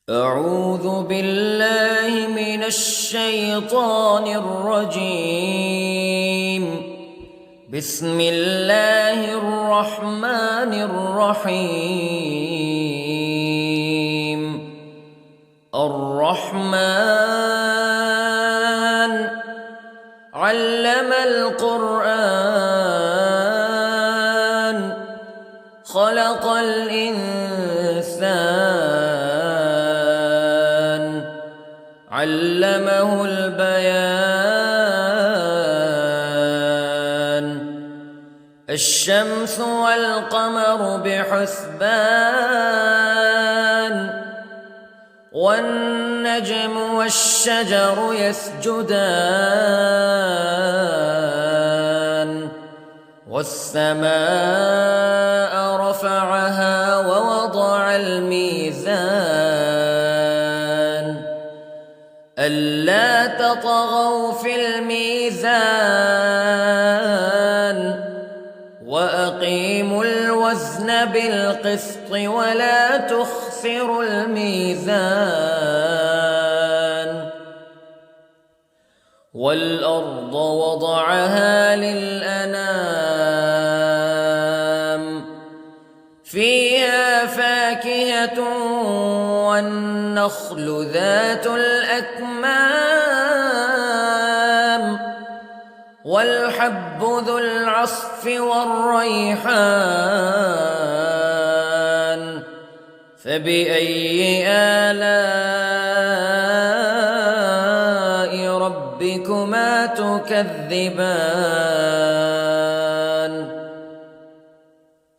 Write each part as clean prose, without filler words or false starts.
أعوذ بالله من الشيطان الرجيم. بسم الله الرحمن الرحيم. الرحمن علم القرآن خلق الإنسان علمه البيان. الشمس والقمر بحسبان والنجم والشجر يسجدان والسماء رفعها ووضع الميزان ألا تطغوا في الميزان وأقيموا الوزن بالقسط ولا تخسروا الميزان. والأرض وضعها للأنام فيها فاكهة والنخل ذات الأكمام والحب ذو العصف والريحان فبأي آلاء ربكما تكذبان.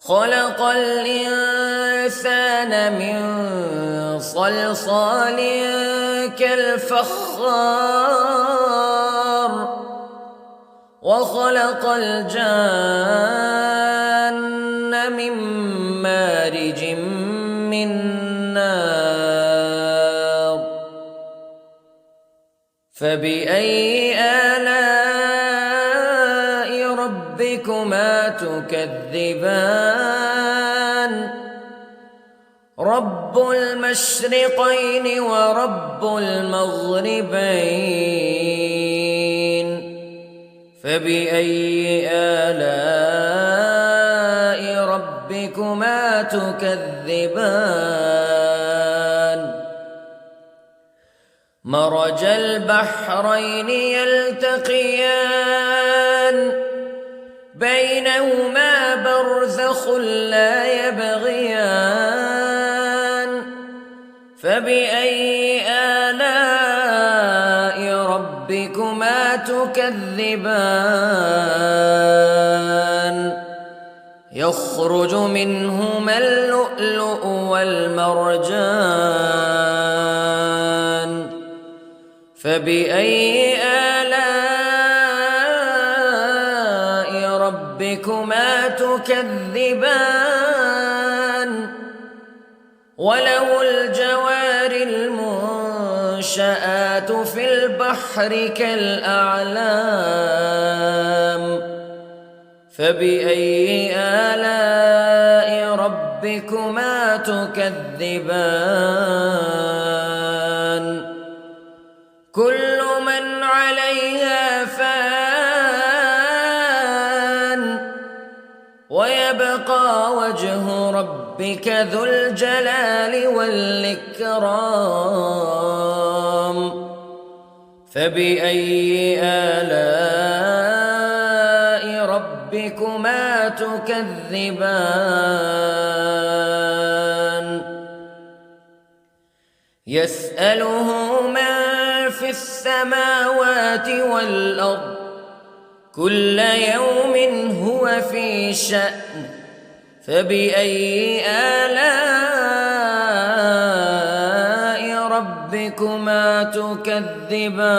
خلق الإنسان من صلصال كالفخار وخلق الجان من مارج من نار فبأي آلاء ربكما تكذبان. رب المشرقين ورب المغربين فبأي آلاء ربكما تكذبان. مرج البحرين يلتقيان بينهما برزخ لا يبغيان فبأي آلاء ربكما تكذبان. يخرج منهما اللؤلؤ والمرجان فبأي آلاء ربكما تكذبان. وله الجوار المنشآت في البحر كالأعلام فبأي آلاء ربكما تكذبان. كل من عليها فان ويبقى وجه ربك ذو الجلال والإكرام فبأي آلاء ربكما تكذبان. يسأله من في السماوات والأرض كل يوم هو في شأن فبأي آلاء ربكما تكذبان.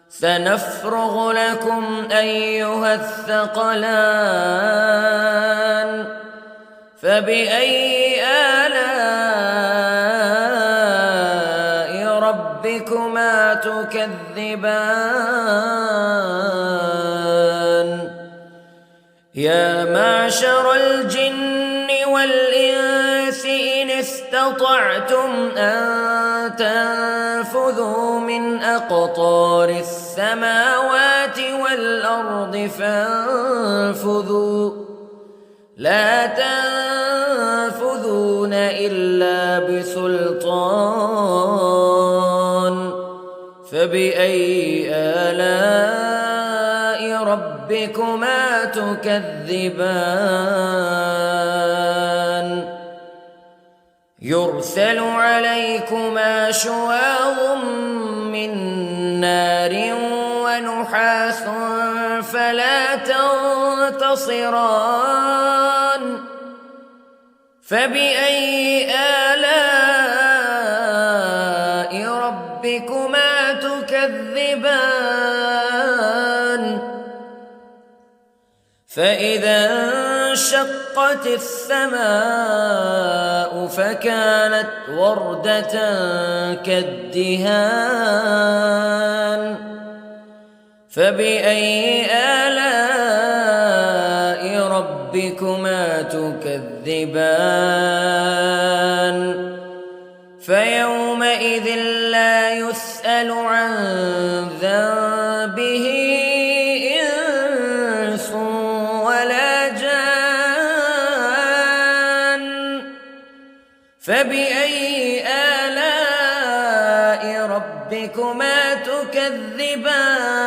سنفرغ لكم أيها الثقلان فبأي آلاء ربكما تكذبان. يا معشر الجن والإنس استطعتم أن تنفذوا من أقطار السماوات والأرض فانفذوا لا تنفذون إلا بسلطان فبأي آلاء ربكما تكذبان يرسل عليكما شواظ من نار ونحاس فلا تنتصران فبأي آلاء ربكما تكذبان فإذا انشقت السماء فكانت وردة كالدهان فبأي آلاء ربكما تكذبان فيومئذ لا يسأل عن ذنبه إنس ولا جان فبأي آلاء ربكما تكذبان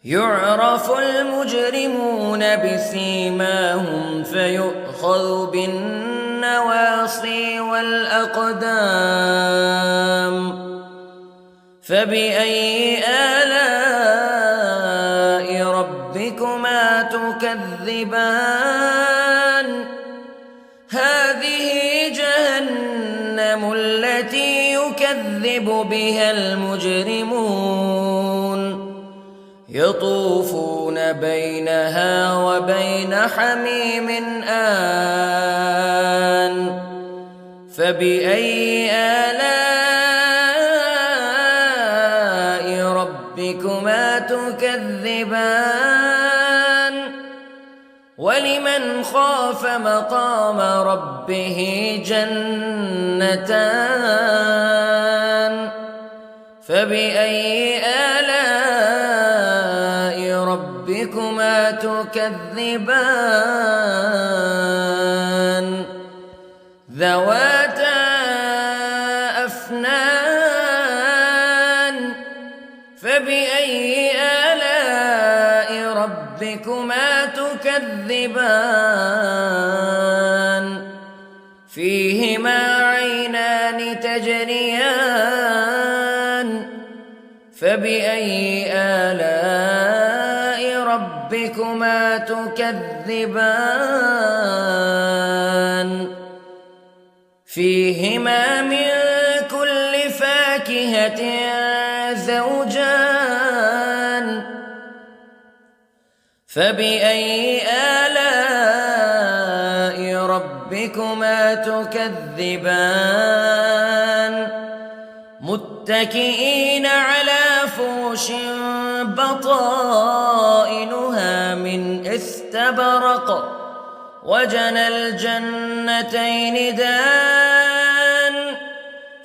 يعرف المجرمون بسيماهم فيؤخذ بالنواصي والأقدام فبأي آلاء ربكما تكذبان هذه جهنم التي يكذب بها المجرمون يطوفون بينها وبين حميم آن فبأي آلاء ربكما تكذبان ولمن خاف مقام ربه جنتان فبأي آلاء ربكما تكذبان ذواتا أفنان فبأي آلاء ربكما تكذبان فيهما عينان تجريان فبأي آلاء ربكما تكذبان فيهما من كل فاكهة زوجان فبأي آلاء ربكما تكذبان متكئين على فرش بطائنها من استبرق وجنى الجنتين دان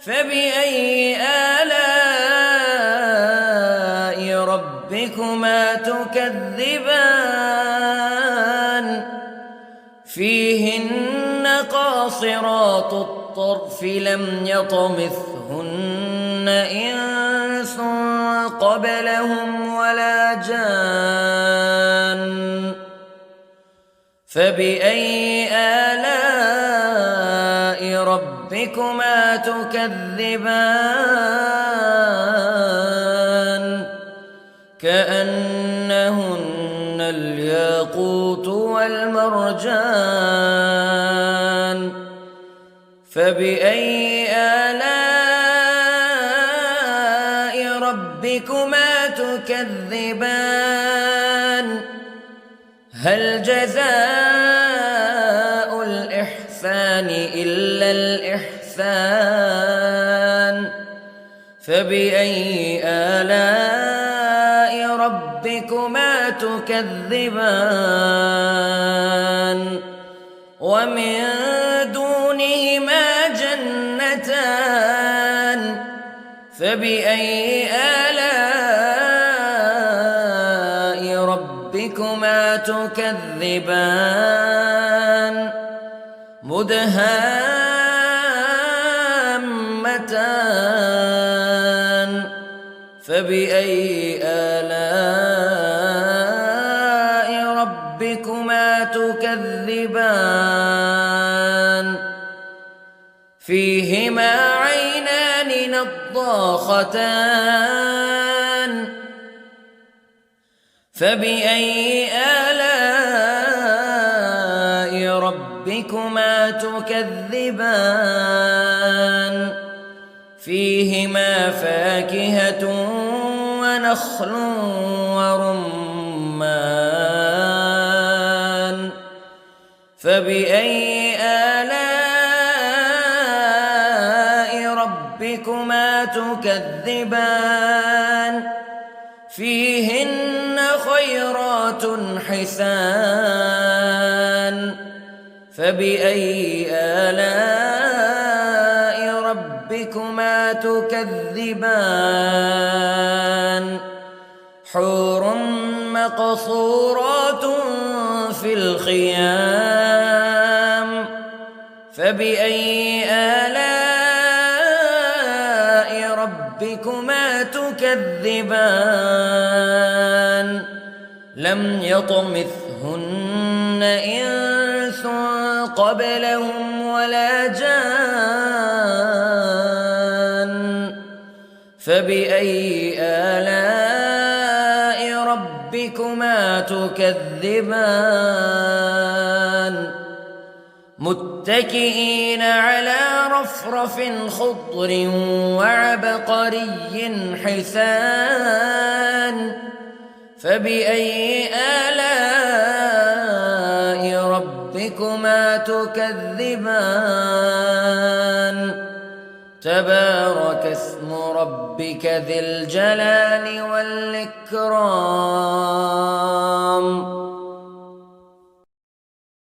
فبأي آلاء ربكما تكذبان فيهن قاصرات الطرف لم يطمثهن إنس قبلهم ولا جان فبأي آلاء ربكما تكذبان كأنهن الياقوت والمرجان فبأي آلاء ربكما تكذبان هل جزاء الإحسان إلا الإحسان فبأي آلاء ربكما تكذبان ومن دونهما جنتان فبأي آلاء ربكما تكذبان مدهامتان فبأي آلاء ربكما تكذبان فيهما عينان نضاختان فبأي آلاء ربكما تكذبان فيهما فاكهة ونخل ورمان فبأي آلاء ربكما تكذبان فيهن خيرات حسان فبأي آلاء ربكما تكذبان حور مقصورات في الخيام فبأي آلاء ربكما تكذبان لم يطمثهن إنس قبلهم ولا جان فبأي آلاء ربكما تكذبان متكئين على رفرف خضر وعبقري حسان فبأي آلاء ربكما تكذبان تبارك اسم ربك ذي الجلال والإكرام